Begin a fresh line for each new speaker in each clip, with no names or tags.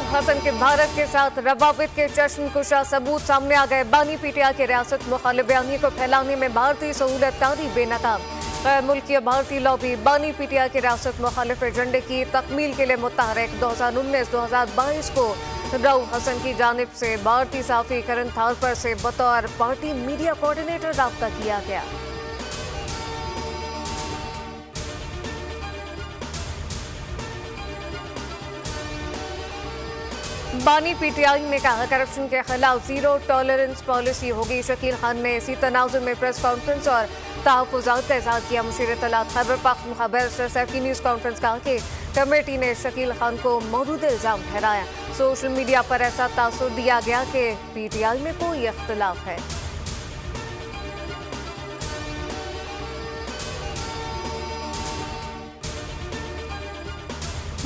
हसन के भारत के साथ रवाबित के चश्मकुशा सबूत सामने आ गए। बानी पीटीआई की रियासत मुखालिफ बयानी को फैलाने में भारतीय सहूलतकारी बेनकाब। गैर मुल्की भारतीय लॉबी बानी पीटीआई की रियासत मुखालिफ एजेंडे की तकमील के लिए मुतहरिक। 2019-2022 को रऊ हसन की जानिब से भारतीय सहाफी करण थारपर से बतौर पार्टी मीडिया कोऑर्डिनेटर राब्ता किया गया। बानी पीटीआई ने कहा करप्शन के खिलाफ जीरो टॉलरेंस पॉलिसी होगी। शकील खान ने इसी तनाजुर में प्रेस कॉन्फ्रेंस और तहफ़्फ़ुज़ात का इज़हार किया। मुशीर इत्तलात Khyber Pakhtunkhwa barrister Saifi news conference कहा कि कमेटी ने शकील खान को मौजूद इल्ज़ाम ठहराया। सोशल मीडिया पर ऐसा तासुर दिया गया कि पीटीआई में कोई इख्तिलाफ है।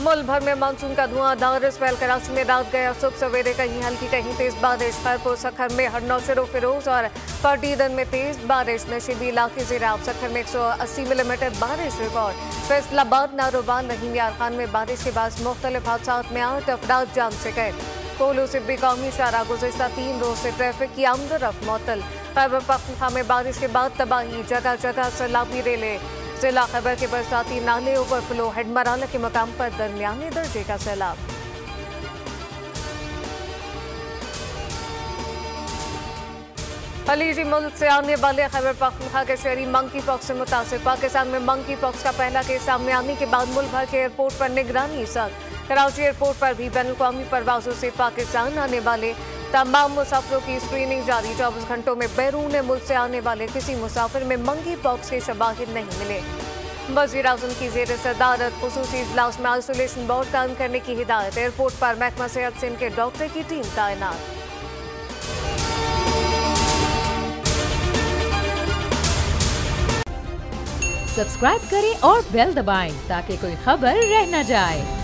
मुल्क भर में मानसून का धुआंधार स्पेल। कराची में रात गया सुबह सवेरे कहीं हल्की कहीं तेज बारिश। खैरपुर सखर में हरनौशर फिरोज और पाटीदन में तेज बारिश। नशीबी इलाके से राव सखर में 180 मिलीमीटर बारिश रिकॉर्ड। फैसलाबाद नारोबाल रहीम यार खान में बारिश के बाद मुख्तलिफ हादसात में 8 अफराद जान से गए। कोलू से बेकामी शारा गुज़िश्ता 3 रोज से ट्रैफिक की आमदरफ्त मुअत्तल। खैबर पख्तूनख्वा में बारिश के बाद तबाही, जगह जगह सैलाबी रेले। जिला खैबर के बरसाती नाले ओवरफ्लो। हेडमराला के मकाम पर दरमियाने दर्जे का सैलाब। खलीजी मुल्क से आने वाले खैबर पख्तूनख्वा के शहरी मंकी पॉक्स से मुतासिर। पाकिस्तान में मंकी पॉक्स का पहला केस सामने आने के बाद मुल्क भर के एयरपोर्ट पर निगरानी सख्त। कराची एयरपोर्ट पर भी बैनुल-अक़वामी परवाजों से पाकिस्तान आने वाले तमाम मुसाफिरों की स्क्रीनिंग जारी। 24 घंटों में बैरून मुल्क से आने वाले किसी मुसाफिर में मंकी पॉक्स के शवाहिद नहीं मिले। वज़ीर-ए-आज़म की ज़ेर सदारत खुसूसी इजलास में आइसोलेशन बोर्ड कायम करने की हिदायत। एयरपोर्ट पर महकमा सेहत सिंध के डॉक्टर की टीम तैनात।
सब्सक्राइब करें और बेल दबाएं ताकि कोई खबर रह न जाए।